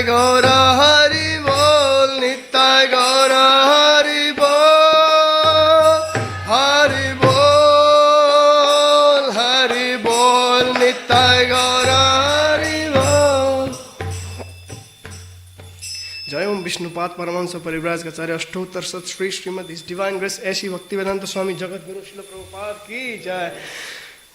गौर हरि बोल नित्य गौर हरि बोल नित्य गौर हरि बोल। जय ओम Vishnupad Paramhans Parivrajakacharya Ashtottara Shata Shri Srimad his divine grace A C Bhaktivedanta स्वामी जगत गुरु श्रील प्रभुपाद की जय।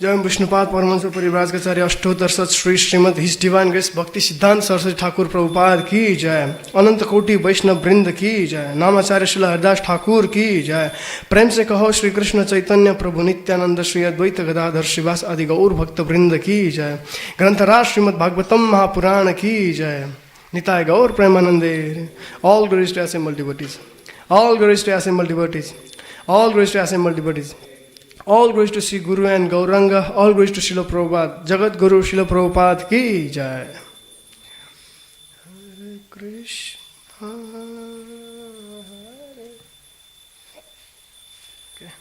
जय ओम Vishnupad Paramhans Parivrajakacharya Ashtottara Shata Shri Srimad his divine grace Bhakti Siddhanta Saraswati Thakur Prabhupada की जय। अनंत कोटि वैष्णव वृंद की जय। नामाचार्य श्रील हरिदास ठाकुर की जय। प्रेम से कहो श्री कृष्ण चैतन्य प्रभु नित्यानंद श्री अद्वैत गदाधर श्रीवास आदि गौर भक्त वृंद की जय। ग्रंथराज श्रीमद भागवतम महापुराण की जय। निताय गौर प्रेमानंदे। All glories to assembled devotees. All glories to assembled devotees. All glories to assembled devotees. All glories to Sri Guru and Gauranga. All glories to Srila Prabhupada. Jagat Guru Srila Prabhupada ki jai. Hare Krishna. Okay.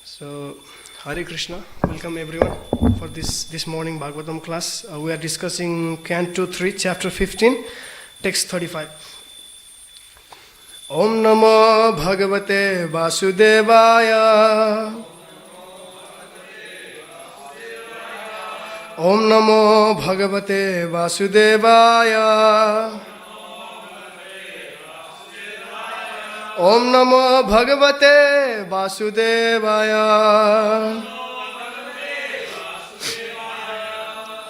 So, Hare Krishna. Welcome everyone for this morning Bhagavatam class. We are discussing Canto 3, Chapter 15, Text 35. Om Namo Bhagavate Vasudevaya. Om Namo Bhagavate Vasudevaya. Om Namo Bhagavate Vasudevaya.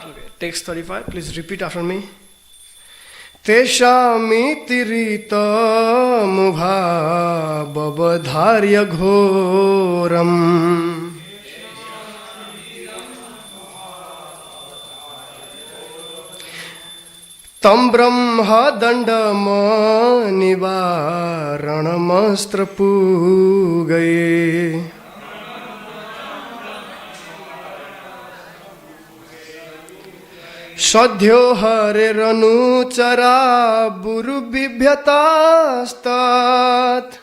Okay, text 35, please repeat after me. तेषामितिरितमुभावधार्य घोरम् तं ब्रह्मदण्डमनिवारणमस्त्रपूगये सद्यो हरेरनुचरा बुरुबिभ्यतास्तात्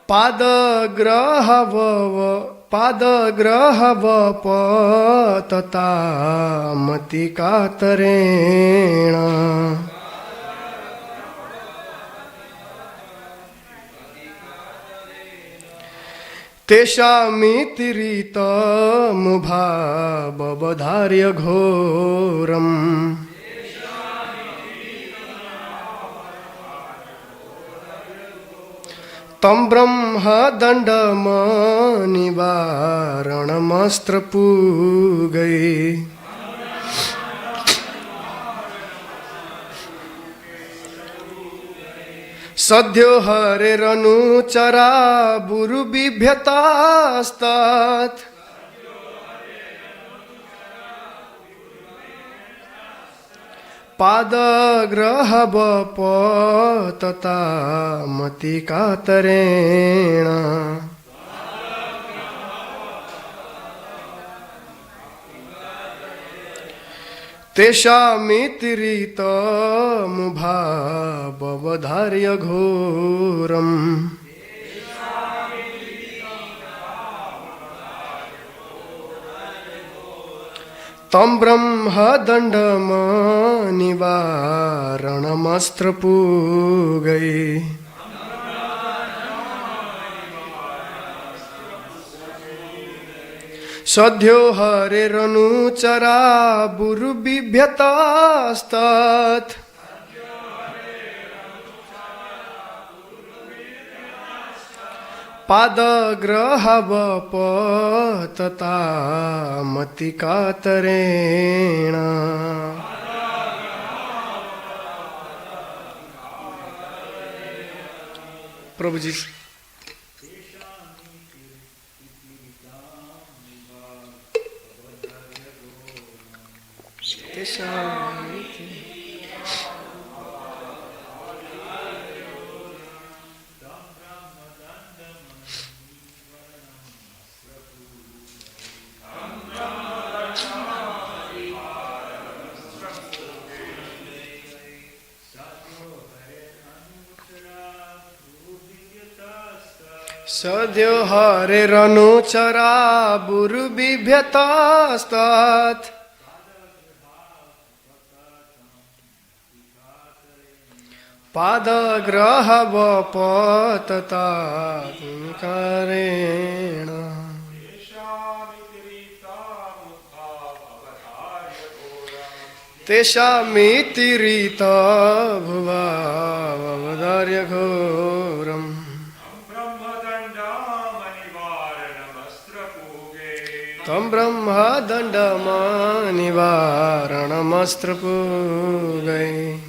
पादग्रहवपततामतिकातरेण तेषामितिरितमुभावधार्य घोरम् तं ब्रह्मदण्डमनिवारणमस्त्रपूगये सद्यो हरेरनुचरा बुरुबिभ्यतास्तात् पादग्रहवपततामतिकातरेण तेषामितिरितमुभावधार्य घोरम् तं ब्रह्मदण्डमनिवारणमस्त्रपूगये सद्यो हरेरनुचरा बुरुबिभ्यतास्तात् पादग्रहवपततामतिकातरेण प्रभु जी Sadyo hare ranu chara buru bibhyatastat Padagraha vapatatat karena Teshamiti rita bhuvavavadharya ghoram Tam brahma dandamanivaranamastra-pugai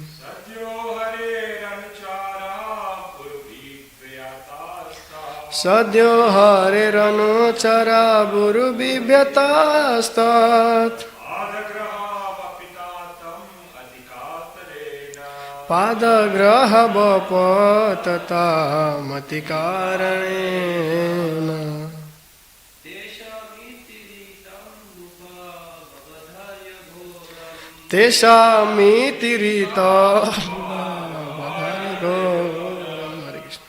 Sadyo hare ranuchara buru bibhyatastat Padagraha vapatatam atikaranena Teshamiti rita Hare Krishna.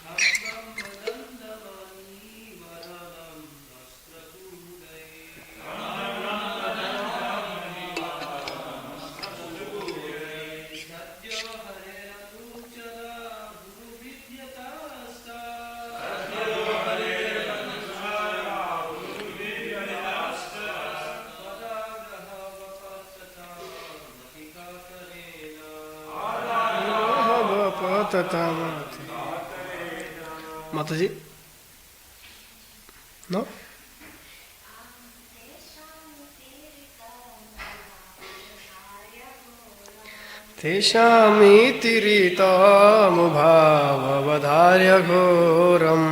Mataji? No? Teshamiti ritam bhavavadharya ghoram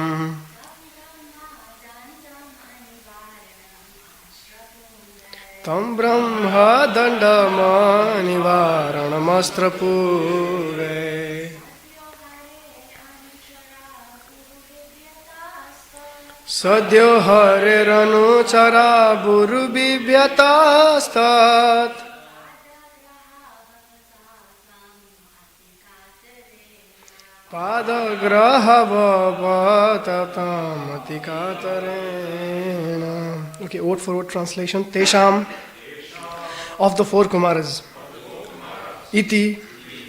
Tam brahma dandamanivaranamastra-pugai Sadyo hare ranuchara buru bibhyatastat Padagraha vapatatam atikatarena Okay, word for word translation. Tesham, of the four Kumaras. Iti,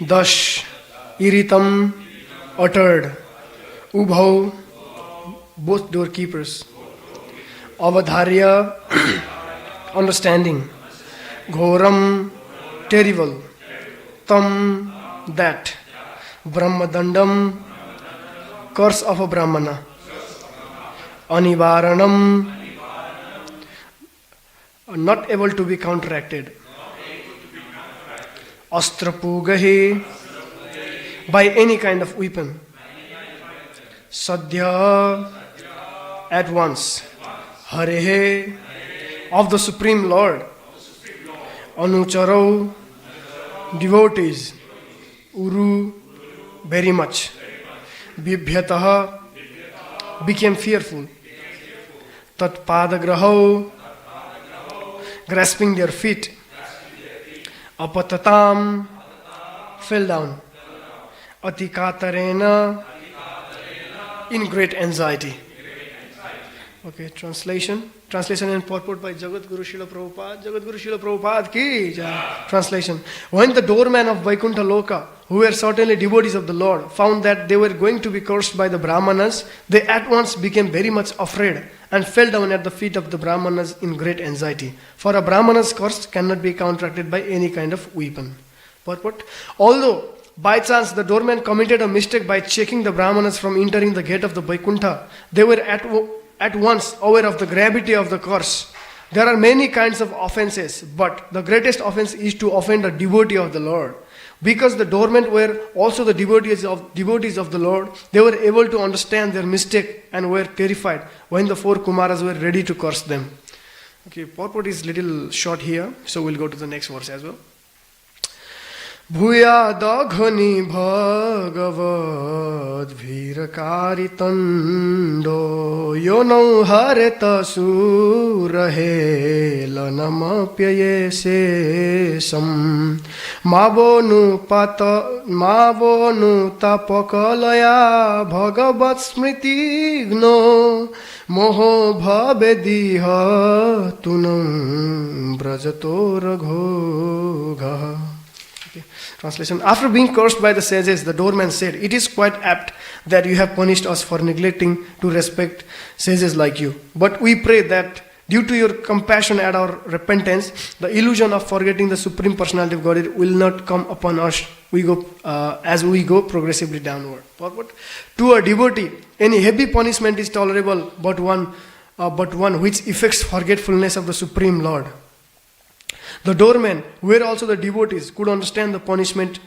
dash, iritam, uttered. Ubhau, both doorkeepers. Avadharya, understanding. Ghoram, terrible. Tam, that. Brahmadandam, curse of a Brahmana. Anivaranam, not able to be counteracted. Astra-pugahe, by any kind of weapon. Sadhya, at once. Harehe, of the Supreme Lord. Anucharau, devotees. Uru, very much. Bibhyataha, became fearful. Tat padagrahau, grasping their feet. Apatatam, fell down. Atikatarena, in great anxiety. Okay, translation and purport by Jagat Guru Srila Prabhupada. Jagat Guru Srila Prabhupada ki jai. Translation. When the doormen of Vaikuntha Loka, who were certainly devotees of the Lord, found that they were going to be cursed by the Brahmanas, they at once became very much afraid and fell down at the feet of the Brahmanas in great anxiety. For a Brahmana's curse cannot be counteracted by any kind of weapon. Purport. Although by chance the doorman committed a mistake by checking the Brahmanas from entering the gate of the Vaikuntha, they were at once aware of the gravity of the curse. There are many kinds of offenses, but the greatest offense is to offend a devotee of the Lord. Because the doormen were also the devotees of the Lord, they were able to understand their mistake and were terrified when the four Kumaras were ready to curse them. Okay, purport is little short here, so we'll go to the next verse as well. भूयादघनि भगवद्भिरकारितण्डो yo now हरेतसुरहेलनमप्ययेशेषं मावोनुतापकलया भगवत्स्मृतिघ्नो Moho भवेदिह तुनं व्रजतो रघोघः. Translation. After being cursed by the sages, the doorman said, "It is quite apt that you have punished us for neglecting to respect sages like you. But we pray that due to your compassion at our repentance, the illusion of forgetting the Supreme Personality of Godhead will not come upon us as we go progressively downward." Forward. To a devotee, any heavy punishment is tolerable, but one which effects forgetfulness of the Supreme Lord. The doormen, who were also the devotees, could understand the punishment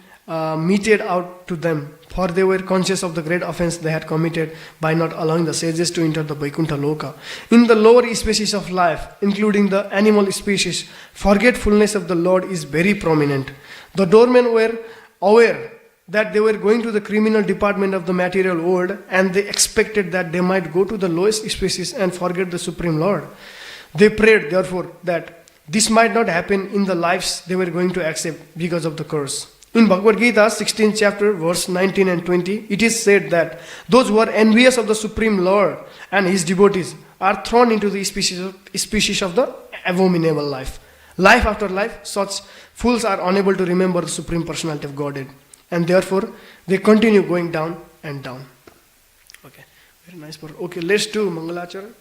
meted out to them, for they were conscious of the great offense they had committed by not allowing the sages to enter the Vaikuntha Loka. In the lower species of life, including the animal species, forgetfulness of the Lord is very prominent. The doormen were aware that they were going to the criminal department of the material world, and they expected that they might go to the lowest species and forget the Supreme Lord. They prayed, therefore, that this might not happen in the lives they were going to accept because of the curse. In Bhagavad Gita, 16th chapter, verse 19 and 20, it is said that those who are envious of the Supreme Lord and His devotees are thrown into the species of the abominable life. Life after life, such fools are unable to remember the Supreme Personality of Godhead, and therefore they continue going down and down. Okay, very nice. Okay, let's do Mangalachara.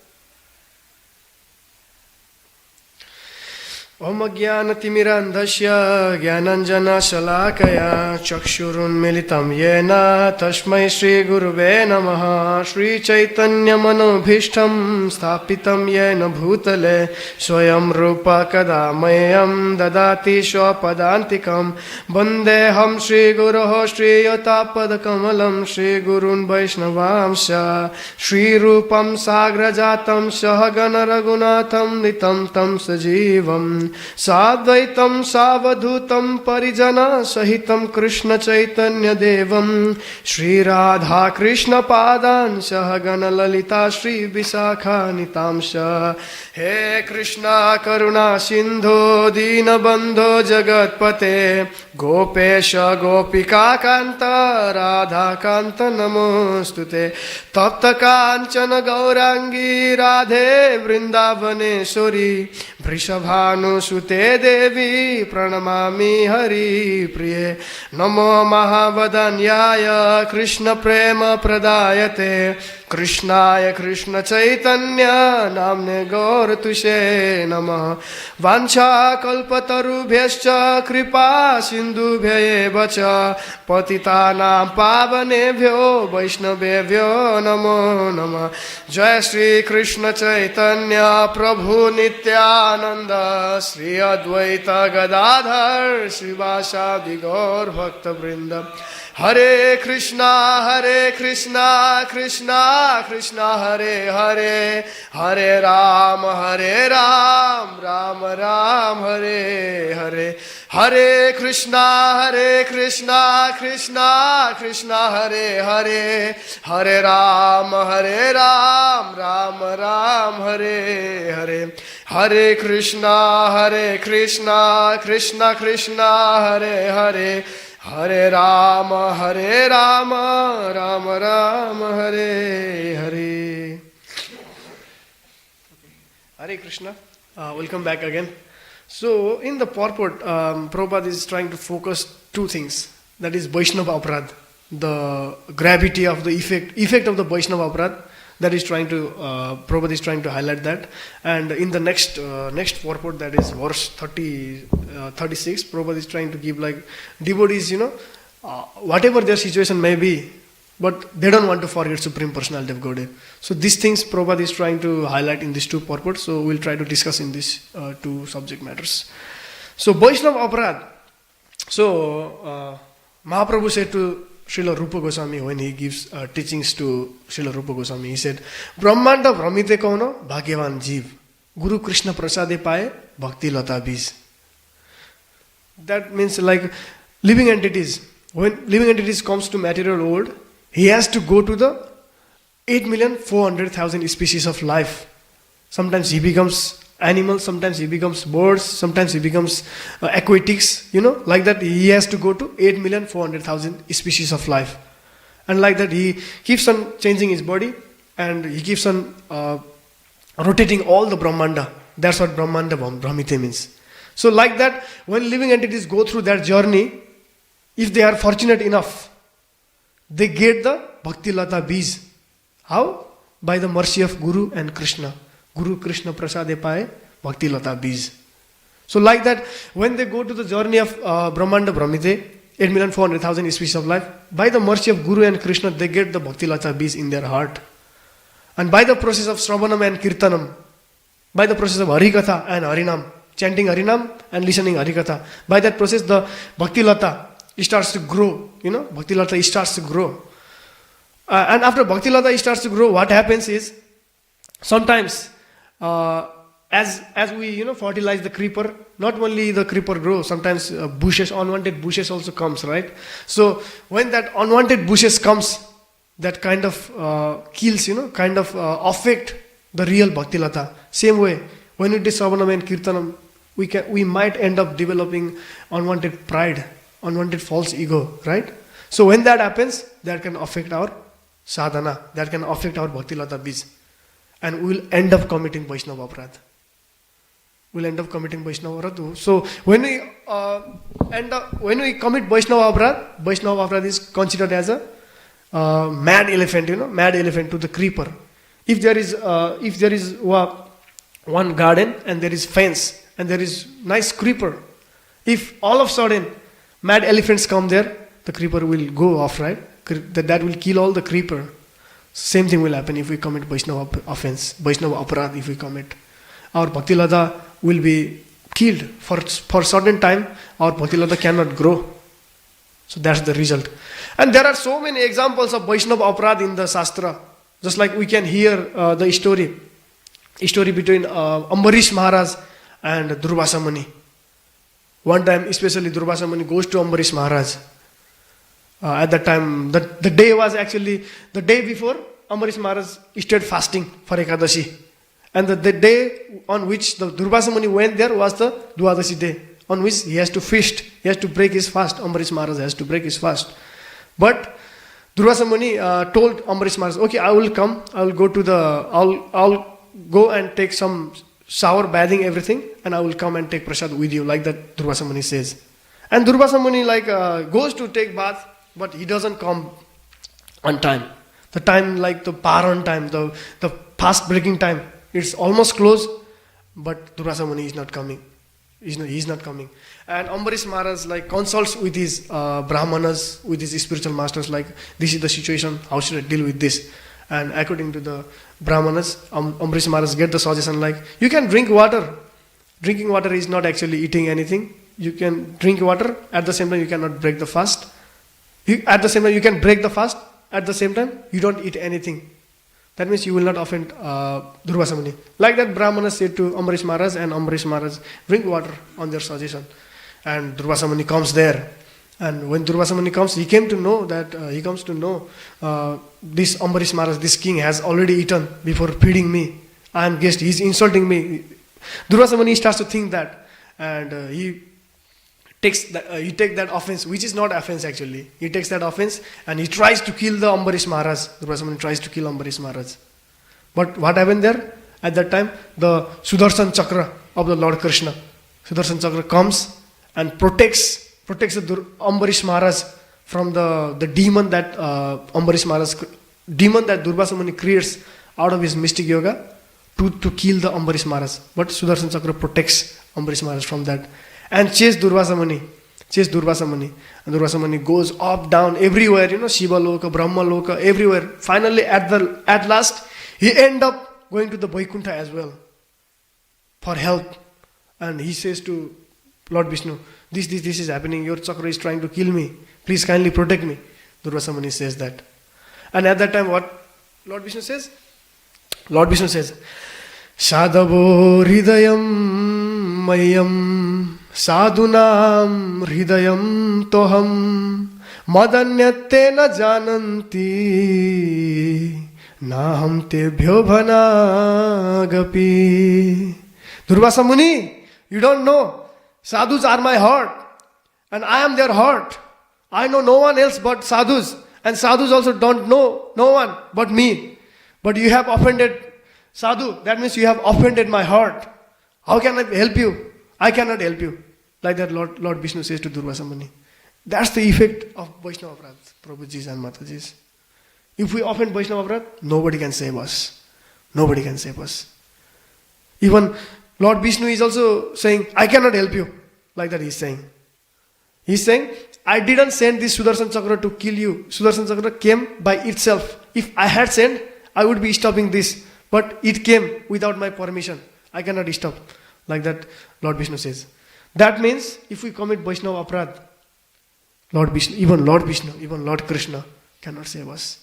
Om Jnanatimirandhasya Jnananjana-shalakaya Chakshurunmilitam Yena Tashmai Shri Guruve Namaha Shri Chaitanya Manobhishtam Sthapitam Yena Bhutale Swayam Rupa Kadamayam Dadati Swapadantikam Bandeham Shri Guruho Shri Yatapadakamalam Shri Gurun Vaishnavamsha Shri Rupam Sagrajatam Sahagana Raghunatham Nitam Tam Sajivam Sadvaitam Savadhutam Parijana Sahitam Krishna Chaitanya Devam Shri Radha Krishna Padan Sahagana Lalita Shri Visakha Nitamsha. He Krishna Karuna Sindhu Dina Bandho Jagatpate Gopesha Gopika Kanta Radha Kanta Namostute Tapta Kanchana Gaurangi Radhe Vrindavaneshwari Vrishabhanu Sute Devi Pranamami Hari Priye Namo Mahavadanyaya Krishna Prema Pradayate Krishnaya Krishna Chaitanya Namne Gaur Tushe Namah Vancha Kalpatarubhyascha Kripa Sindhubhya Vacha Patitanam Pavanebhyo Vaishnavebhyo Namo Namah. Jai Shri Krishna Chaitanya Prabhu Nityananda Shri Advaita Gadadhar Srivasadi Gaur Bhakta Vrinda. Hare Krishna Krishna Krishna Hare Hare Hare Ram Ram Ram Hare Hare. Hare Krishna Krishna Krishna Hare Hare Hare Ram Ram Ram Hare Hare. Hare Krishna Krishna Krishna Hare Hare Hare Rama Rama Rama Hare Hare. Hare Krishna. Welcome back again. So in the purport, Prabhupada is trying to focus two things. That is Vaishnava Aparadha, the gravity of the effect of the Vaishnava Aparadha. That is trying to, Prabhupada is trying to highlight that. And in the next purport, that is verse 36, Prabhupada is trying to give like devotees, whatever their situation may be, but they don't want to forget Supreme Personality of Godhead. So these things Prabhupada is trying to highlight in these two purports. So we'll try to discuss in these two subject matters. So Vaishnava Aparadha. So Mahaprabhu said to Srila Rupa Goswami when he gives teachings to Srila Rupa Goswami, he said, Brahmanda Brahmite Kauno Bhagyavan Jeev Guru Krishna Prasade Paye Bhakti Lata Bij. That means like living entities. When living entities comes to material world, he has to go to the 8,400,000 species of life. Sometimes he becomes animal, sometimes he becomes birds, sometimes he becomes aquatics, like that he has to go to 8,400,000 species of life. And like that he keeps on changing his body, and he keeps on rotating all the Brahmanda. That's what Brahmanda Brahmite means. So like that, when living entities go through that journey, if they are fortunate enough, they get the Bhakti Lata Bij. How? By the mercy of Guru and Krishna. Guru Krishna Prasade Paye Bhakti Lata Bij. So like that, when they go to the journey of Brahmanda Brahmite, 8,400,000 species of life, by the mercy of Guru and Krishna, they get the Bhakti Lata Bij in their heart. And by the process of Shravanam and Kirtanam, by the process of Harikatha and Harinam, chanting Harinam and listening Harikatha, by that process the Bhakti Lata starts to grow. Bhakti Lata starts to grow. And after Bhakti Lata starts to grow, what happens is, sometimes as we fertilize the creeper, not only the creeper grows, sometimes bushes, unwanted bushes also comes, right? So when that unwanted bushes comes, that kind of kills, affect the real Bhakti Lata. Same way, when we do Shravanam and Kirtanam, we might end up developing unwanted pride, unwanted false ego, right? So when that happens, that can affect our sadhana, that can affect our Bhakti Lata Bij. And we will end up committing Vaishnava Aparadh. We'll end up committing Vaishnava Aparadh. So when we commit Vaishnava Aparadh is considered as a mad elephant, mad elephant to the creeper. If there is one garden and there is fence and there is nice creeper, if all of a sudden mad elephants come there, the creeper will go off, right? That will kill all the creeper. Same thing will happen if we commit Vaishnava offense, Vaishnava Aparadh if we commit. Our Bhakti Lata will be killed. For certain time, our Bhakti Lata cannot grow. So that's the result. And there are so many examples of Vaishnava Aparadh in the Shastra. Just like we can hear the story between Ambarish Maharaj and Durvasa Muni. One time, especially Durvasa Muni goes to Ambarish Maharaj. At that time, the day was actually the day before Ambarish Maharaj started fasting for Ekadashi. And the day on which the Durvasa Muni went there was the Dwadashi day, on which he has to feast, he has to break his fast. Ambarish Maharaj has to break his fast. But Durvasa Muni told Ambarish Maharaj, okay, I will come, I'll go and take some shower, bathing, everything, and I will come and take prasad with you, like that Durvasa Muni says. And Durvasa Muni goes to take bath, but he doesn't come on time. The time, like the Paran time, the fast breaking time, it's almost close, but Durvasa Muni is not coming. He's not coming. And Ambarish Maharaj consults with his Brahmanas, with his spiritual masters, this is the situation, how should I deal with this? And according to the Brahmanas, Ambarish Maharaj get the suggestion you can drink water. Drinking water is not actually eating anything. You can drink water, at the same time you cannot break the fast. At the same time you can break the fast, at the same time you don't eat anything. That means you will not offend Durvasa Muni. Like that Brahmana said to Ambarish Maharaj, and Ambarish Maharaj drink water on their suggestion. And Durvasa Muni comes there. And when Durvasa Muni comes, he comes to know this Ambarish Maharaj, this king has already eaten before feeding me. I am guest, he is insulting me. Durvasa Muni starts to think that, and he takes that offense, which is not offense actually. He takes that offense and he tries to kill the Ambarish Maharaj. Durvasa Muni tries to kill Ambarish Maharaj. But what happened there? At that time, the Sudarshan Chakra of the Lord Krishna, Sudarshan Chakra comes and protects the Ambarish Maharaj from the demon that Durvasa Muni creates out of his mystic yoga to kill the Ambarish Maharaj. But Sudarshan Chakra protects Ambarish Maharaj from that and chase Durvasa Muni. And Durvasa Muni goes up, down, everywhere, Shiva Loka, Brahma Loka, everywhere. Finally, at last, he end up going to the Vaikuntha as well for help. And he says to Lord Vishnu, this is happening, your chakra is trying to kill me. Please kindly protect me. Durvasa Muni says that. And at that time, what Lord Vishnu says? Lord Vishnu says, Sadavo Hridayam Mayam Sadhunam hridayam toham madanyate na jananti naham tebhyo bhanagapi. Durvasa Muni, you don't know. Sadhus are my heart and I am their heart. I know no one else but sadhus, and sadhus also don't know no one but me. But you have offended sadhu, that means you have offended my heart. How can I help you? I cannot help you. Like that Lord Vishnu says to Durvasa Muni. That's the effect of Vaishnava Aparadha, Prabhujis and Matajis. If we offend Vaishnava Aparadha, nobody can save us. Nobody can save us. Even Lord Vishnu is also saying, I cannot help you. Like that he's saying. He's saying, I didn't send this Sudarshan Chakra to kill you. Sudarshan Chakra came by itself. If I had sent, I would be stopping this. But it came without my permission. I cannot stop. Like that Lord Vishnu says. That means, if we commit Vaishnava Aparadha, Lord Vishnu, even Lord Krishna cannot save us.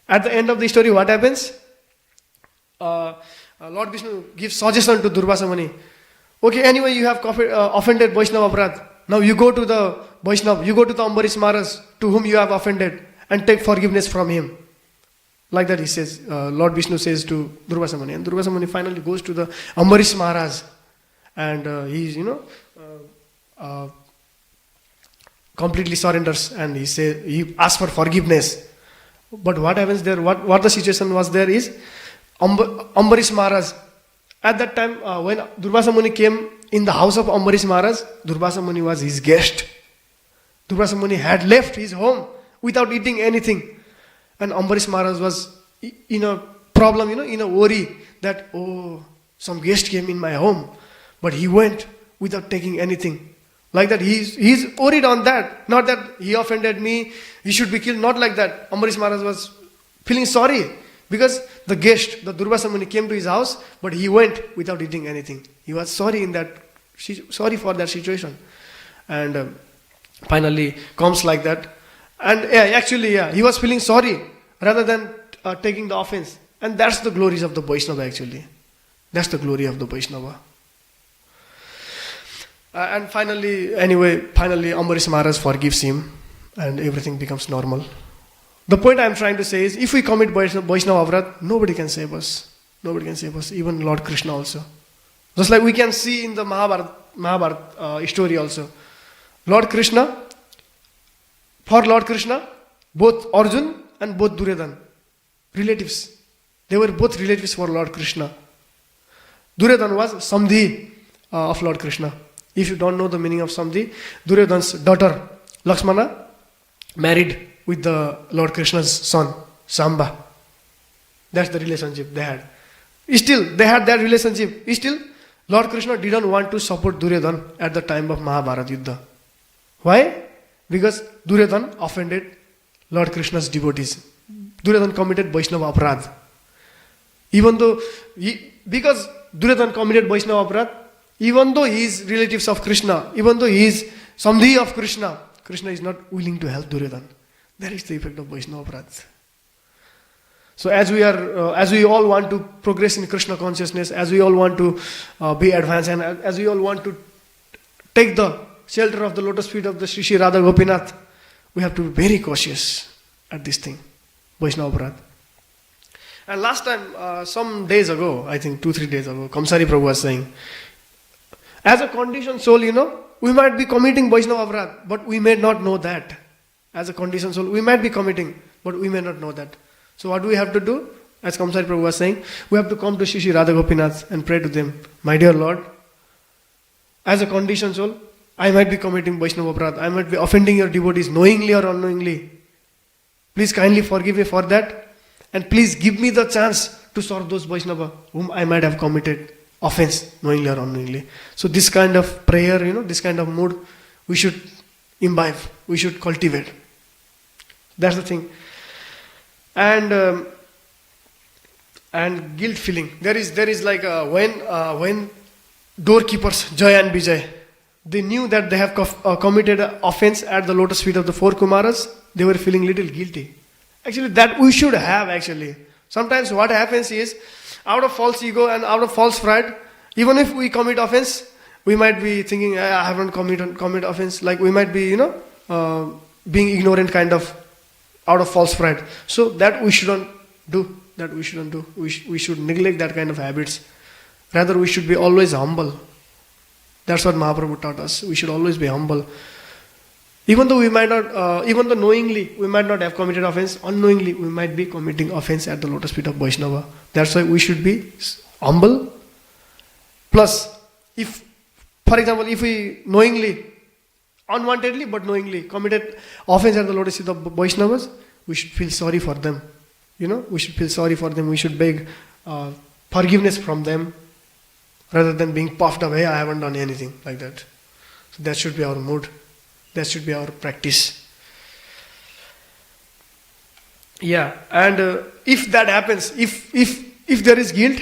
At the end of the story, what happens? Lord Vishnu gives suggestion to Durvasa Muni. Okay, anyway, you have offended Vaishnava Aparadha. Now you go to the Vaishnava, you go to the Ambarish Maharaj to whom you have offended and take forgiveness from him. Like that he says, Lord Vishnu says to Durvasa Muni. And Durvasa Muni finally goes to the Ambarish Maharaj. And he's, completely surrenders and he asks for forgiveness. But what happens there, what the situation was there is, Ambarish Maharaj, at that time when Durvasa Muni came in the house of Ambarish Maharaj, Durvasa Muni was his guest. Durvasa Muni had left his home without eating anything. And Ambarish Maharaj was in a problem, in a worry that, some guest came in my home. But he went without taking anything. Like that, he's worried on that. Not that he offended me, he should be killed. Not like that. Ambarish Maharaj was feeling sorry. Because the guest, the Durvasa Muni, came to his house, but he went without eating anything. He was sorry for that situation. And finally comes like that. And he was feeling sorry rather than taking the offense. And that's the glories of the Vaishnava actually. That's the glory of the Vaishnava. And finally Ambarish Maharaj forgives him and everything becomes normal. The point I am trying to say is, if we commit Vaishnava Aparadha, nobody can save us. Nobody can save us, even Lord Krishna also. Just like we can see in the Mahabharata story also. For Lord Krishna, both Arjun and both Duryodhana, relatives. They were both relatives for Lord Krishna. Duryodhana was Samdhi of Lord Krishna. If you don't know the meaning of Samdhi, Duryodhana's daughter, Lakshmana, married with the Lord Krishna's son, Samba. That's the relationship they had. Still, they had that relationship. Still, Lord Krishna didn't want to support Duryodhana at the time of Mahabharata Yuddha. Why? Because Duryodhana offended Lord Krishna's devotees. Duryodhana committed Vaishnava Aparadha. Because Duryodhana committed Vaishnava Aparadha, even though he is relatives of Krishna, even though he is Samdhi of Krishna, Krishna is not willing to help Duryodhana. That is the effect of Vaishnava Aparadha. So as we all want to progress in Krishna consciousness, as we all want to be advanced, and as we all want to take the shelter of the lotus feet of the Shri Shri Radha Gopinath, we have to be very cautious at this thing, Vaishnava Aparadha. And last time, some days ago, I think 2-3 days ago, Chhiring Prabhu was saying, as a conditioned soul, we might be committing Vaishnava Aparadha, but we may not know that. As a conditioned soul, we might be committing, but we may not know that. So what do we have to do? As Chhiring Prabhu was saying, we have to come to Shri Shri Radha Gopinath and pray to them, my dear Lord, as a conditioned soul, I might be committing Vaishnava Aparadha, I might be offending your devotees knowingly or unknowingly. Please kindly forgive me for that, and please give me the chance to serve those Vaishnava whom I might have committed offense knowingly or unknowingly. So this kind of prayer, this kind of mood, we should imbibe, we should cultivate. That's the thing. And guilt feeling. There is like when doorkeepers Jay and Vijay, they knew that they have committed an offense at the lotus feet of the 4 Kumaras, they were feeling little guilty. Actually, that we should have actually. Sometimes what happens is, out of false ego and out of false pride, even if we commit offense, we might be thinking, I haven't committed offense. Like we might be, being ignorant kind of out of false pride. So that we shouldn't do. We should neglect that kind of habits. Rather, we should be always humble. That's what Mahaprabhu taught us. We should always be humble. Even though we might not, even though knowingly we might not have committed offense, unknowingly we might be committing offense at the lotus feet of Vaishnava. That's why we should be humble. Plus, if, for example, if we knowingly, unwantedly but knowingly committed offense at the lotus feet of Vaishnavas, we should feel sorry for them. We should feel sorry for them. We should beg forgiveness from them, rather than being puffed up, hey, I haven't done anything, like that. So that should be our mood. That should be our practice. Yeah, and if that happens, if there is guilt,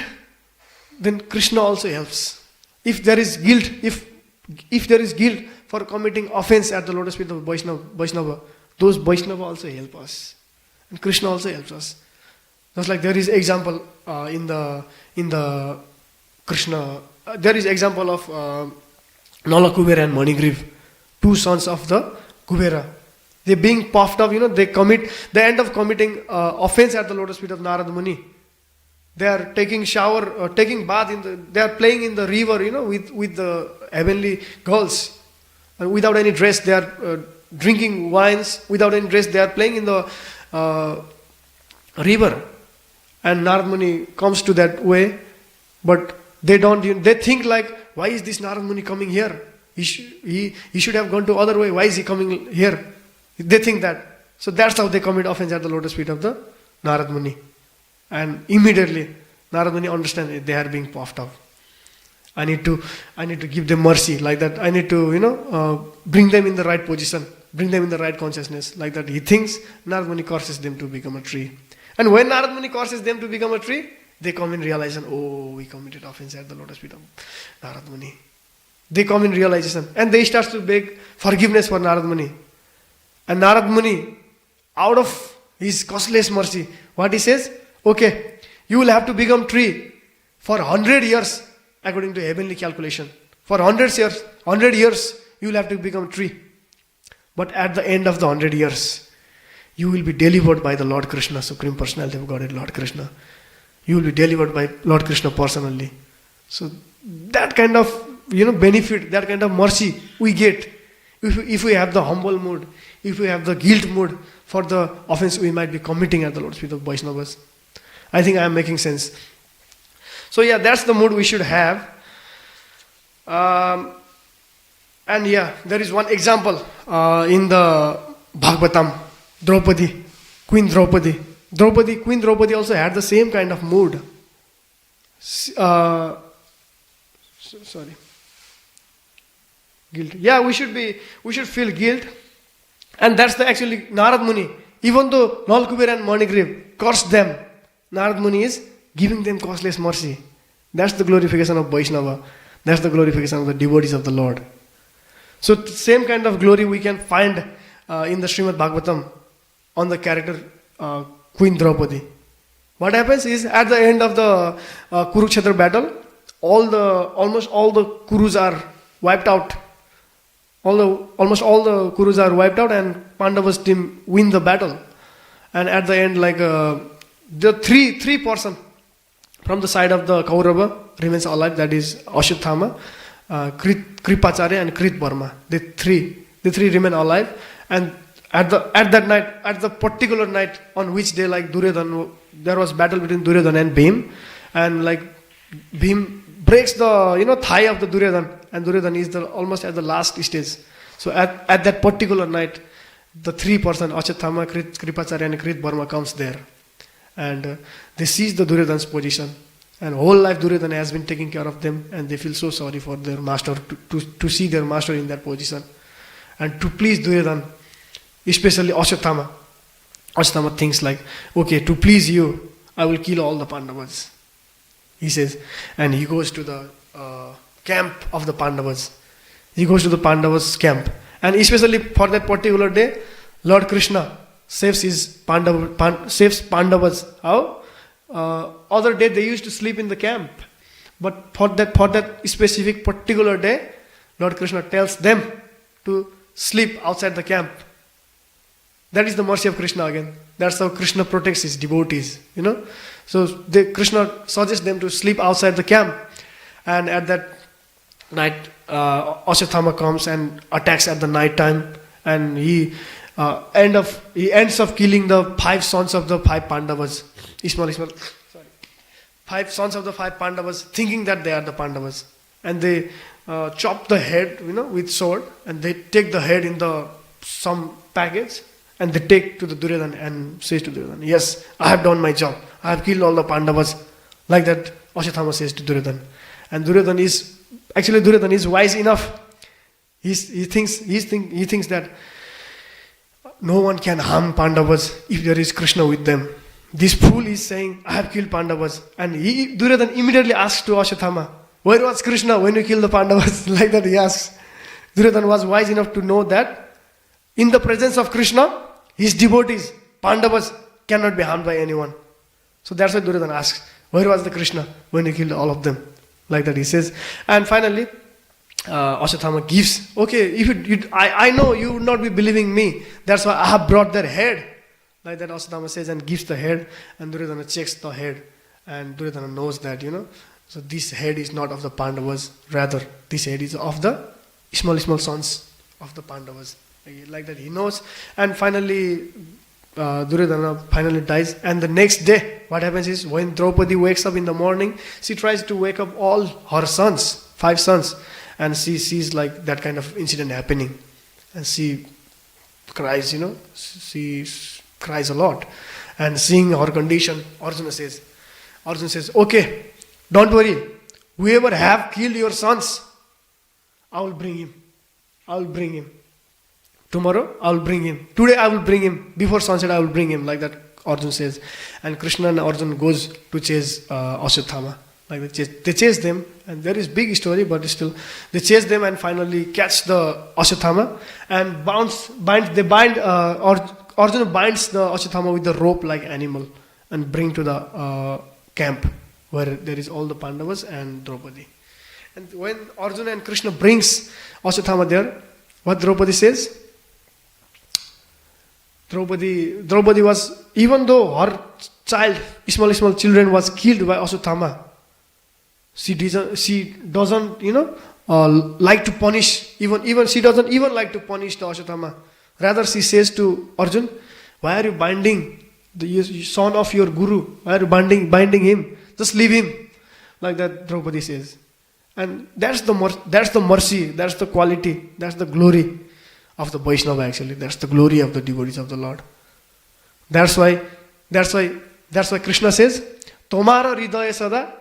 then Krishna also helps. If there is guilt, if there is guilt for committing offense at the lotus feet of Vaishnava, those Vaishnava also help us, and Krishna also helps us. Just like there is example in the Krishna, there is example of Nala Kubera and Manigriv, two sons of the Kubera. They being puffed up, they end up committing offense at the lotus feet of Narad Muni. They are taking shower, taking bath they are playing in the river, with the heavenly girls. And without any dress, they are drinking wines. Without any dress, they are playing in the river. And Narad Muni comes to that way, but they think like, why is this Narad Muni coming here? He should have gone to other way. Why is he coming here? They think that. So that's how they commit offense at the lotus feet of the Narad Muni. And immediately Narad Muni understands they are being puffed up. I need to give them mercy, like that. I need to bring them in the right position, bring them in the right consciousness, like that. He thinks Narad Muni curses them to become a tree. And when Narad Muni curses them to become a tree, they come in realization, oh, we committed offense at the lotus feet of Narad Muni. They come in realization and they start to beg forgiveness for Narad Muni. And Narad Muni, out of his costless mercy, what he says? Okay, you will have to become tree for 100 years according to heavenly calculation. For 100 years, you will have to become tree. But at the end of the 100 years, you will be delivered by the Lord Krishna, Supreme Personality of Godhead, Lord Krishna. You will be delivered by Lord Krishna personally. So that kind of benefit, that kind of mercy we get if we have the humble mood, if we have the guilt mood for the offense we might be committing at the Lord's feet of Vaishnavas. I think I am making sense. So yeah, that's the mood we should have. And yeah, there is one example in the Bhagavatam. Queen Draupadi also had the same kind of mood. Sorry. Guilt. Yeah, we should feel guilt. And that's actually Narad Muni. Even though Nal Kubera and Manigriv cursed them, Narad Muni is giving them costless mercy. That's the glorification of Vaishnava. That's the glorification of the devotees of the Lord. So same kind of glory we can find in the Srimad Bhagavatam on the character Queen Draupadi. What happens is at the end of the Kurukshetra battle, almost all the Kurus are wiped out. Almost all the Kurus are wiped out and Pandava's team win the battle. And at the end, the three person from the side of the Kaurava remains alive. That is Ashwatthama, Kripacharya and Krit Burma. The three remain alive. And at the particular night on which day, Duryodhana, there was battle between Duryodhana and Bhim, and Bhim breaks the thigh of the Duryodhana, and Duryodhana is almost at the last stage. So at that particular night, the three person Ashwatthama, Kripacharya and Krit Burma comes there, and they seize the Duryodhana's position, and whole life Duryodhana has been taking care of them, and they feel so sorry for their master to see their master in that position, and to please Duryodhana, especially Ashwatthama. Ashwatthama thinks okay, to please you, I will kill all the Pandavas. He says, and he goes to the camp of the Pandavas. He goes to the Pandavas' camp. And especially for that particular day, Lord Krishna saves Pandavas. How? Other day they used to sleep in the camp. But for that specific particular day, Lord Krishna tells them to sleep outside the camp. That is the mercy of Krishna again. That's how Krishna protects his devotees, So Krishna suggests them to sleep outside the camp. And at that night, Ashwatthama comes and attacks at the night time. And he ends up killing the 5 sons of the 5 Pandavas. Five sons of the 5 Pandavas, thinking that they are the Pandavas. And they chop the head, with sword. And they take the head in some package. And they take to the Duryodhana and says to Duryodhana, yes, I have done my job. I have killed all the Pandavas. Like that, Ashwatthama says to Duryodhana. And Duryodhana is wise enough. He thinks that no one can harm Pandavas if there is Krishna with them. This fool is saying, I have killed Pandavas. And Duryodhana immediately asks to Ashwatthama, where was Krishna when you killed the Pandavas? Like that he asks. Duryodhana was wise enough to know that in the presence of Krishna, his devotees, Pandavas, cannot be harmed by anyone. So that's why Duryodhana asks, where was the Krishna when you killed all of them? Like that he says. And finally, Ashwatthama gives, okay, if I know you would not be believing me. That's why I have brought their head. Like that Ashwatthama says and gives the head. And Duryodhana checks the head. And Duryodhana knows that, So this head is not of the Pandavas. Rather, this head is of the small sons of the Pandavas. Like that he knows. And finally, Duryodhana finally dies. And the next day, what happens is, when Draupadi wakes up in the morning, she tries to wake up all her sons, 5 sons. And she sees like that kind of incident happening. And she cries, She cries a lot. And seeing her condition, Arjuna says, okay, don't worry. Whoever have killed your sons, I will bring him. Tomorrow, I will bring him. Today, I will bring him. Before sunset, I will bring him. Like that, Arjuna says. And Krishna and Arjuna goes to chase Ashwatthama. Like they chase them. And there is big story, but still. They chase them and finally catch the Ashwatthama. And Arjuna binds the Ashwatthama with the rope like animal. And bring to the camp. Where there is all the Pandavas and Draupadi. And when Arjuna and Krishna brings Ashwatthama there, what Draupadi says? Draupadi was, even though her child, small children was killed by Ashwatthama, she doesn't, like to punish, even she doesn't even like to punish the Ashwatthama. Rather, she says to Arjuna, why are you binding the son of your guru? Why are you binding him? Just leave him. Like that, Draupadi says. And that's the mercy, that's the quality, that's the glory of the Vaishnava actually. That's the glory of the devotees of the Lord. That's why Krishna says, Tomara hridaya sada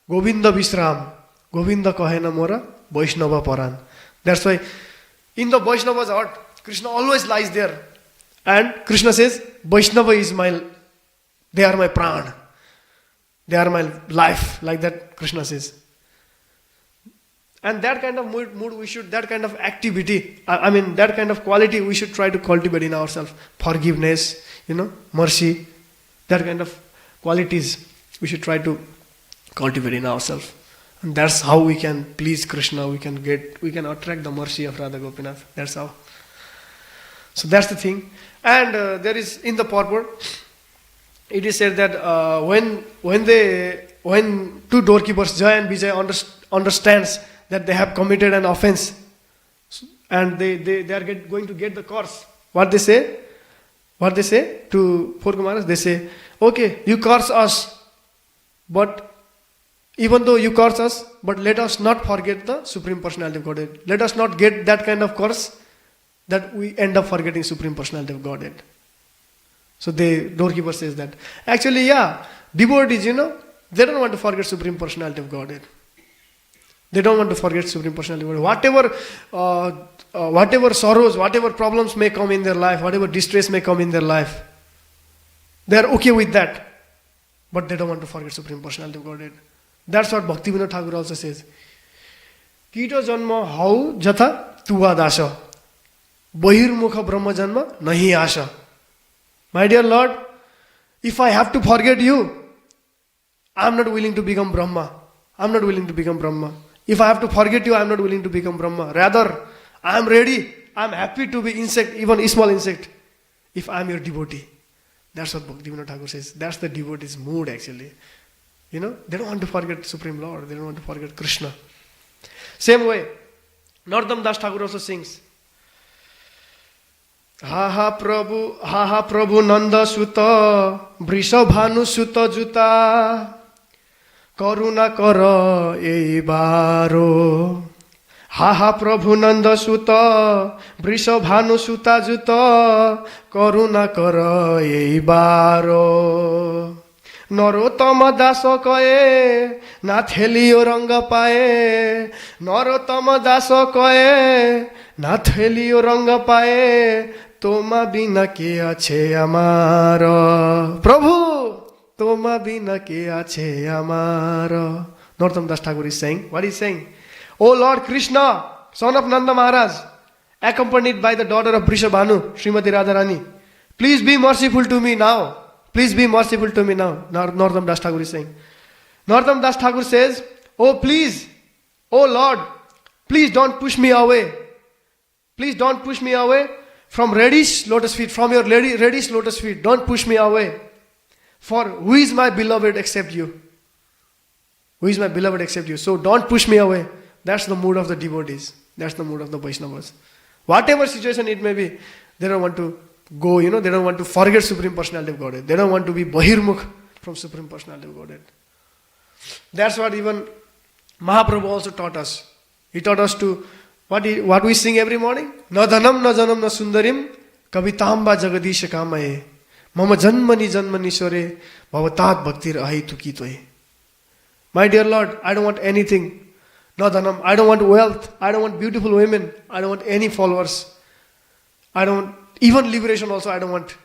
Govinda Visram. Govinda kahena mora Vaishnava paran. That's why in the Vaishnava's heart, Krishna always lies there. And Krishna says, Vaishnava is they are my pran. They are my life. Like that Krishna says. And that kind of mood we should, that kind of activity, that kind of quality we should try to cultivate in ourselves. Forgiveness, mercy, that kind of qualities we should try to cultivate in ourselves. And that's how we can please Krishna, we can attract the mercy of Radha Gopinath. That's how. So that's the thing. And there is, in the purport, it is said that when two doorkeepers, Jay and Vijay, understands that they have committed an offense and they are going to get the curse. What they say to 4 Kumaras? They say, okay, you curse us, but even though you curse us, but let us not forget the Supreme Personality of Godhead. Let us not get that kind of curse that we end up forgetting Supreme Personality of Godhead. So the doorkeeper says that. Actually, devotees, they don't want to forget Supreme Personality of Godhead. They don't want to forget Supreme Personality of Godhead. Whatever sorrows, whatever problems may come in their life, whatever distress may come in their life, they are okay with that. But they don't want to forget Supreme Personality of Godhead. That's what Bhaktivinoda Thakur also says. Kito janma hau jatha tuva dasha. Bahirmukha brahma janma nahi asha. My dear Lord, if I have to forget you, I am not willing to become Brahma. I am not willing to become Brahma. If I have to forget you, I am not willing to become Brahma. Rather, I am ready. I am happy to be insect, even a small insect, if I am your devotee. That's what Bhaktivinoda Thakur says. That's the devotee's mood actually. They don't want to forget Supreme Lord. They don't want to forget Krishna. Same way, Narottama Das Thakur also sings. Ha ha Prabhu Nanda Suta Brishabhanu Suta Juta Karuna Kara ei baro. Ha ha Prabhu Nanda Suta Brishabhanu Suta Juta Karuna Kara ei baro. Narottama Das kয়ে না থেলিও রঙ্গ পায়ে Narottama Das কয়ে না থেলিও রঙ্গ পায়ে তোমা বিনা কে আছে আমার প্রভু তোমা বিনা কে আছে আমার. Narottama Das Thakur is saying, what is saying? O Lord Krishna, son of Nanda Maharaj, accompanied by the daughter of Brishabhanu, Srimati Radharani, please be merciful to me now. Please be merciful to me now. Narottama Das Thakur is saying. Narottama Das Thakur says, oh please, oh Lord, please don't push me away. Please don't push me away from reddish lotus feet, from your reddish lotus feet. Don't push me away. For who is my beloved except you? Who is my beloved except you? So don't push me away. That's the mood of the devotees. That's the mood of the Vaishnavas. Whatever situation it may be, they don't want to go, they don't want to forget Supreme Personality of Godhead. They don't want to be bahirmukh from Supreme Personality of Godhead. That's what even Mahaprabhu also taught us. He taught us to, what we sing every morning? Na dhanam, na janam, na sundarim, kavitamba jagadisha kamaye, mama janmani janmani sware, bhavatat bhaktir ahi tuki toye. My dear Lord, I don't want anything. Na dhanam, I don't want wealth. I don't want beautiful women. I don't want any followers. I don't want even liberation also I don't want.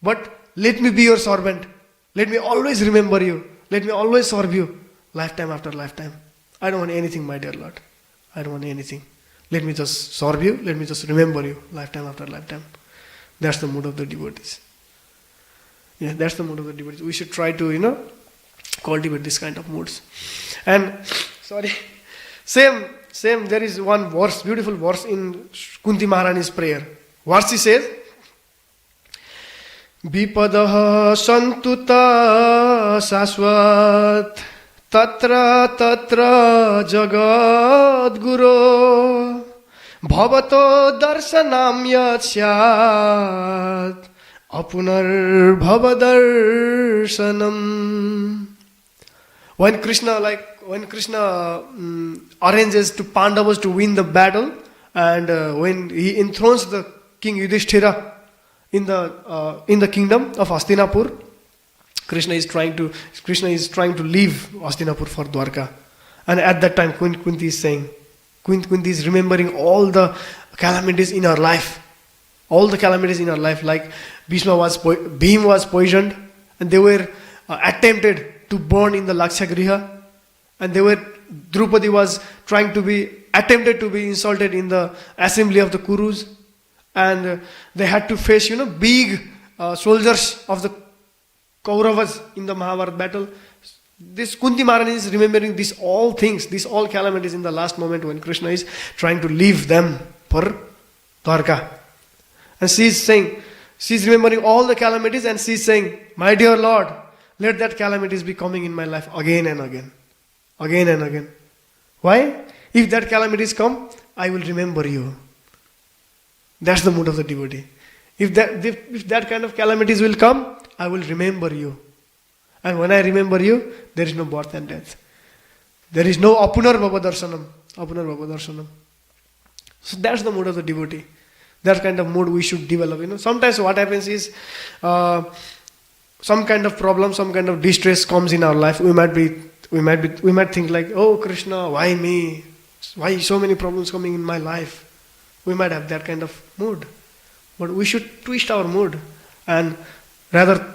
But let me be your servant. Let me always remember you. Let me always serve you. Lifetime after lifetime. I don't want anything, my dear Lord. I don't want anything. Let me just serve you. Let me just remember you. Lifetime after lifetime. That's the mood of the devotees. Yeah, that's the mood of the devotees. We should try to, cultivate this kind of moods. And, same, there is one verse, beautiful verse in Kunti Maharani's prayer. Verse she says, Vipadah santuta saswat tatra jagad guru bhavato darshanam yatsyat apunar bhavadarshanam. When Krishna arranges to Pandavas to win the battle, and when he enthrones the King Yudhishthira in the kingdom of Hastinapur, Krishna is trying to leave Hastinapur for Dwarka. And at that time, Kunti is saying, Kunti is remembering all the calamities in her life. All the calamities in her life, like Bhim was poisoned, and they were attempted to burn in the Lakshagriha, and Draupadi was attempted to be insulted in the assembly of the Kurus, and they had to face, big soldiers of the Kauravas in the Mahabharata battle. This Kunti Maharani is remembering these all things, these all calamities in the last moment when Krishna is trying to leave them for Dwarka. And she's remembering all the calamities, and she's saying, my dear Lord, let that calamities be coming in my life again and again. Again and again. Why? If that calamities come, I will remember you. That's the mood of the devotee. If that kind of calamities will come, I will remember you. And when I remember you, there is no birth and death. There is no apunar bhavadarshanam. So that's the mood of the devotee. That kind of mood we should develop. Sometimes what happens is, some kind of problem, some kind of distress comes in our life. We might think like, oh Krishna, why me? Why so many problems coming in my life? We might have that kind of mood. But we should twist our mood and rather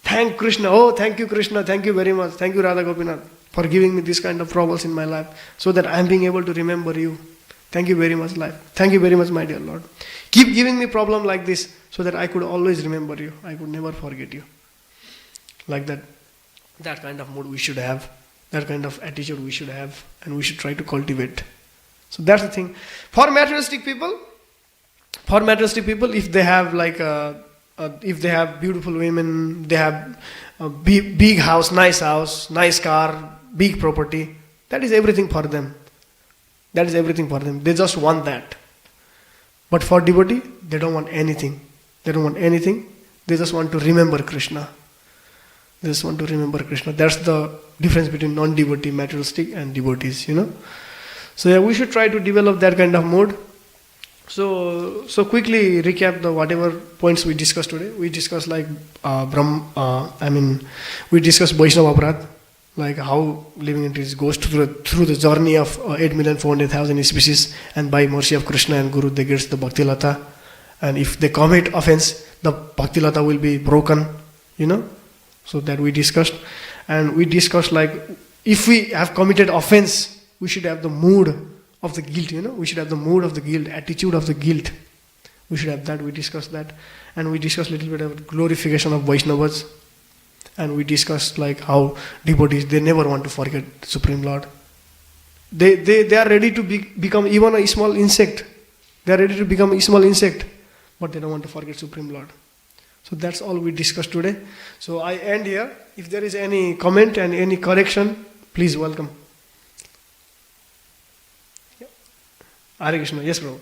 thank Krishna. Oh, thank you Krishna, thank you very much. Thank you Radha Gopinath for giving me this kind of troubles in my life so that I am being able to remember you. Thank you very much, life. Thank you very much, my dear Lord. Keep giving me problem like this so that I could always remember you. I could never forget you. Like that kind of mood we should have. That kind of attitude we should have, and we should try to cultivate. So that's the thing. For materialistic people, if they have if they have beautiful women, they have a big house, nice car, big property, that is everything for them. That is everything for them. They just want that. But for devotee, they don't want anything. They don't want anything. They just want to remember Krishna. They just want to remember Krishna. That's the difference between non-devotee, materialistic, and devotees, So yeah, we should try to develop that kind of mood. So quickly recap the whatever points we discussed today. We discussed we discussed Vaishnava Aparadh, like how living entities goes through the journey of 8,400,000 species, and by mercy of Krishna and Guru they get the Bhakti Lata, and if they commit offense, the Bhakti Lata will be broken, So that we discussed, and we discussed if we have committed offense, we should have the mood of the guilt, We should have the mood of the guilt, attitude of the guilt. We should have that. We discussed that, and we discussed a little bit about glorification of Vaishnavas, and we discussed how devotees, they never want to forget Supreme Lord. They are ready to become even a small insect. They are ready to become a small insect, but they don't want to forget Supreme Lord. So that's all we discussed today. So I end here. If there is any comment and any correction, please welcome. Hare Krishna. Yes, Prabhu.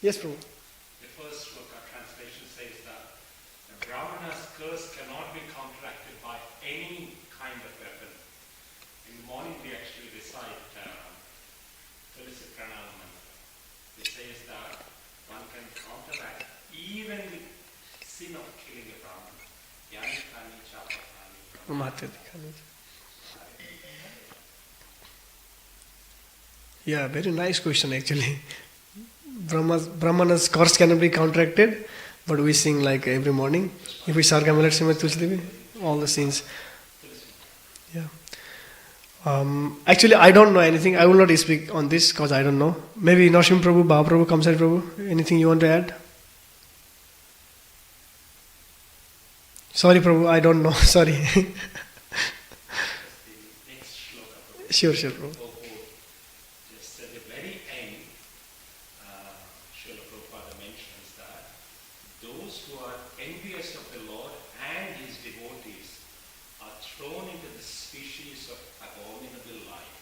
Yes, Prabhu. The first shloka translation says that the Brahmana's curse cannot be counteracted by any kind of weapon. In the morning we actually recite Tulsi Pranam mantra. It says that one can counteract even the sin of killing a Brahman. Yani kani chapakani. Yeah, very nice question actually. Brahmana's curse cannot be counteracted, but we sing every morning. If we Sargamalat Srimad Tulsi Devi, all the sins. Yeah. Actually, I don't know anything. I will not speak on this because I don't know. Maybe Chhiring Prabhu, Bhava Prabhu, Kamsari Prabhu, anything you want to add? Sorry, Prabhu, I don't know. Sorry. Sure, Prabhu. Just at the very end, Srila Prabhupada mentions that those who are envious of the Lord and his devotees are thrown into the species of abominable life.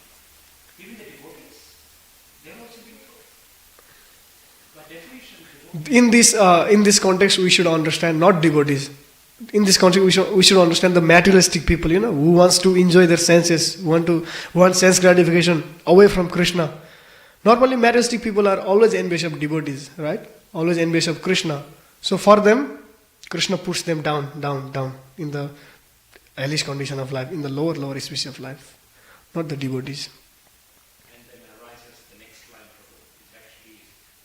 Even the devotees, they are also being thrown. By definition, In this context, we should understand not devotees. In this context, we should understand the materialistic people, who wants to enjoy their senses, want sense gratification away from Krishna. Normally, materialistic people are always envious of devotees, right? Always envious of Krishna. So for them, Krishna puts them down in the hellish condition of life, in the lower species of life, not the devotees. And then arises the next line, Prabhu. It's actually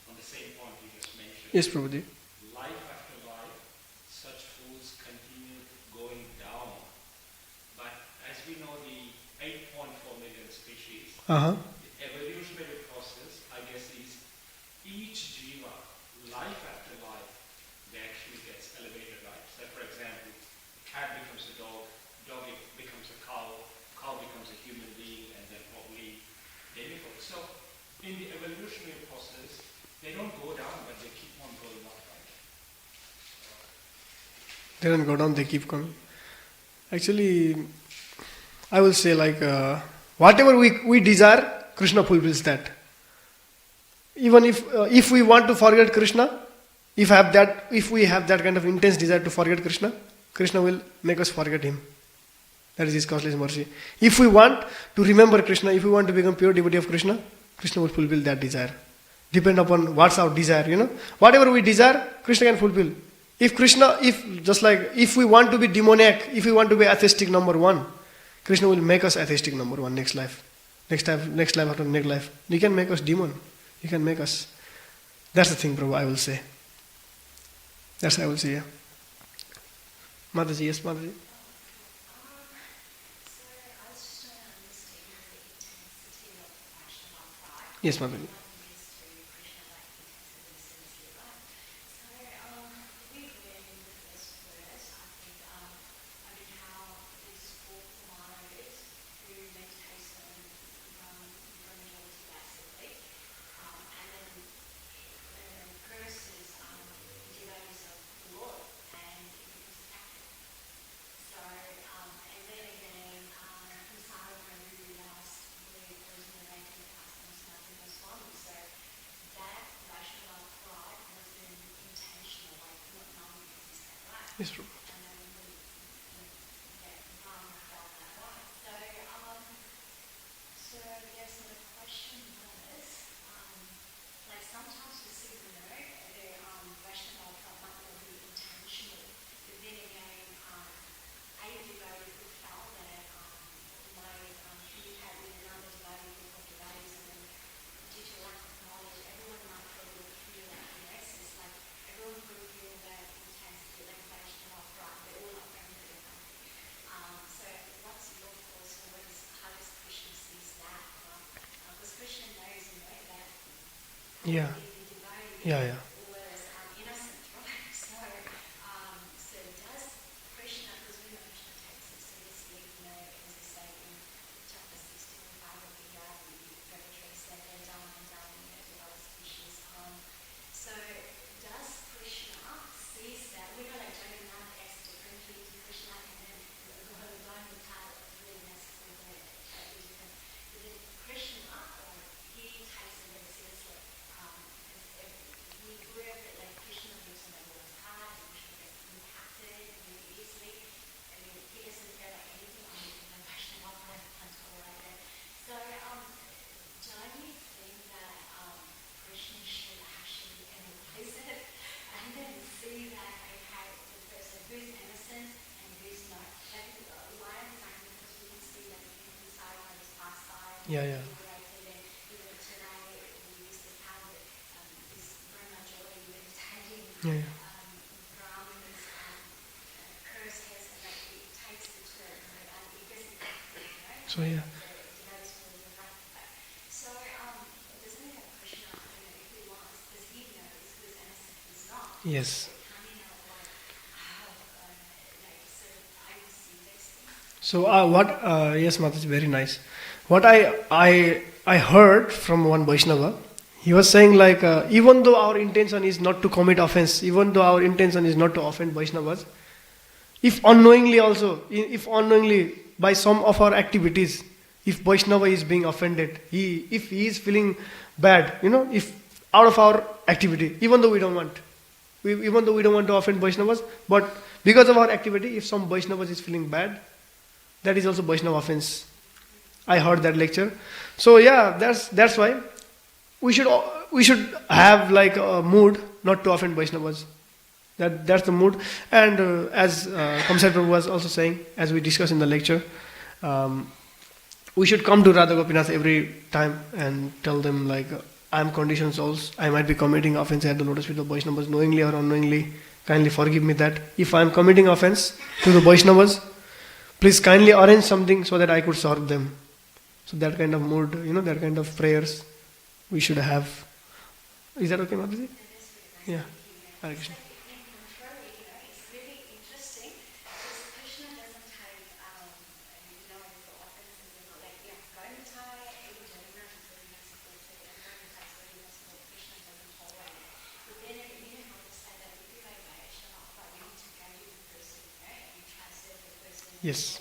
on the same point you just mentioned. Yes, Prabhuji. Life after life, such fools continue going down. But as we know, the 8.4 million species, Uh-huh. the evolutionary process, I guess, is each jiva, life after life, they actually gets elevated, right? So, for example, a cat becomes a dog becomes a cow becomes a human being, and then probably they become. So, in the evolutionary process, they don't go down, but they keep on going up, right? They don't go down, they keep coming. Actually, I will say whatever we desire, Krishna fulfills that. Even if we want to forget Krishna, if we have that kind of intense desire to forget Krishna, Krishna will make us forget Him. That is His causeless mercy. If we want to remember Krishna, if we want to become pure devotee of Krishna, Krishna will fulfill that desire. Depend upon what's our desire, Whatever we desire, Krishna can fulfill. If we want to be demoniac, if we want to be atheistic number one, Krishna will make us atheistic number one next life. Next life after next life. He can make us demon. He can make us. That's the thing, Prabhu, I will say. That's what I will say, yeah. Mataji, yes, Mataji. Yes, Mataji. Yes, Prabhu. Yeah. Yeah, yeah. Yeah, yeah. Yeah, yeah. So yeah. Yes. So what? Yes, Mataji, very nice. What I heard from one Vaishnava, he was saying like even though our intention is not to commit offense, even though our intention is not to offend Vaishnavas, if unknowingly also, if unknowingly by some of our activities, if Vaishnava is being offended, if he is feeling bad, if out of our activity, even though we don't want, even though we don't want to offend Vaishnavas, but because of our activity, if some Vaishnavas is feeling bad, that is also Vaishnava offense. I heard that lecture. So yeah, that's why we should have like a mood not to offend Vaishnavas. That's the mood. And as Kamsai Prabhu was also saying, as we discussed in the lecture, um, we should come to Radha Gopinath every time and tell them like, I am conditioned souls. I might be committing offense at the lotus feet of Vaishnavas, knowingly or unknowingly. Kindly forgive me that. If I am committing offense to the Vaishnavas, please kindly arrange something so that I could serve them. So that kind of mood, that kind of prayers we should have. Is that okay, Mataji? Yeah. Hare Krishna. Yes.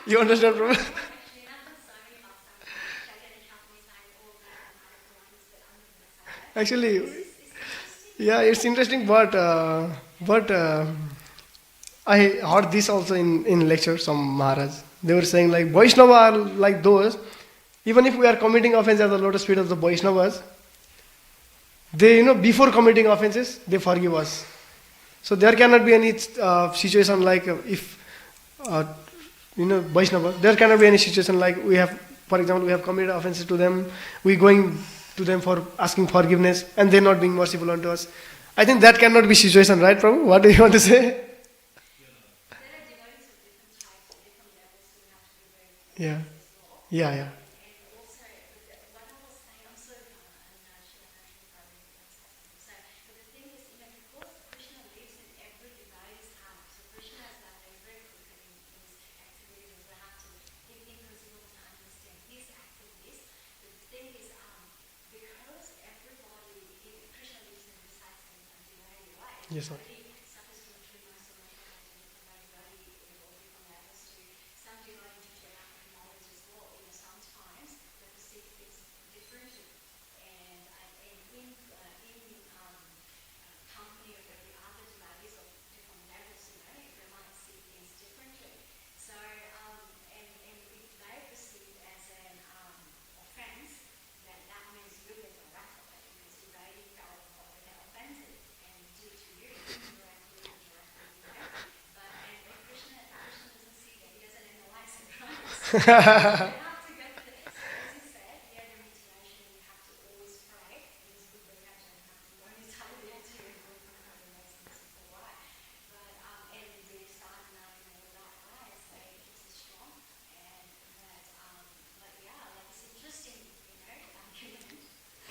You understand, bro? Actually, yeah, it's interesting, but I heard this also in lecture some Maharaj. They were saying like Vaishnava are like those. Even if we are committing offense at the lotus feet of the Vaishnavas, they before committing offenses they forgive us. So there cannot be any situation like if uh, Vaishnava, there cannot be any situation like we have, for example, we have committed offenses to them, we going to them for asking forgiveness, and they're not being merciful unto us. I think that cannot be situation, right, Prabhu? What do you want to say? Yeah, yeah, yeah. Yes, ma'am.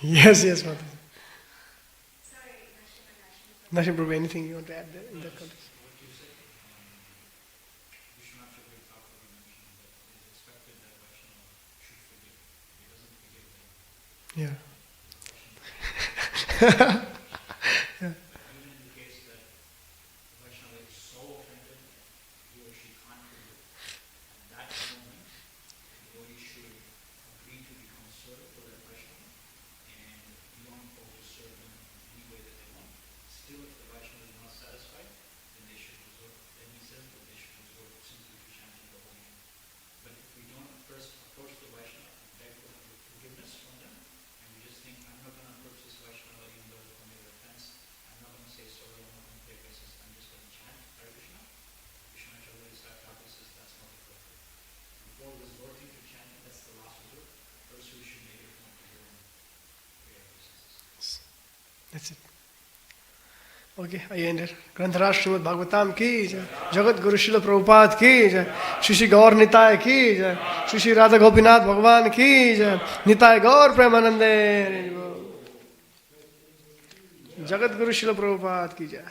Yes, yes, Mataji. Nashim Prabhu, anything you want to add there in that context? What you said, Vishwanath Chakravarti Thakur mentioned that it is expected that Vaishnava should forgive. He doesn't forgive them. Yeah. Even in the case that Vaishnava is so offended that he or she can't forgive, at that moment, the devotee should agree to become servant for that Vaishnava and be on call to serve them in any way that they want. Still, if the Vaishnava is not satisfied, then they should resort. Then he says that they should resort simply to chanting the holy name. But if we don't first approach the Vaishnava and beg for forgiveness from them, and we just think, I'm not going to approach this Vaishnava even though they committed offense, I'm not going to say sorry, I'm not going to take basis, I'm just going to chant Hare Krishna. Vishwanath Chakravarti Thakur says that's not appropriate. Before resorting to chanting, that's the last resort. First we should make it a point to go and pray our obeisances. That's it. Okay, I ended. ग्रंथराज Shrimad Bhagavatam की जय, जगत गुरु शिल प्रभुपाद की जय, श्री श्री गौर निताय की जय, श्री श्री राधा गोपीनाथ भगवान की जय, निताय गौर प्रेमानंदे, जगत गुरु शिल प्रभुपाद की जय.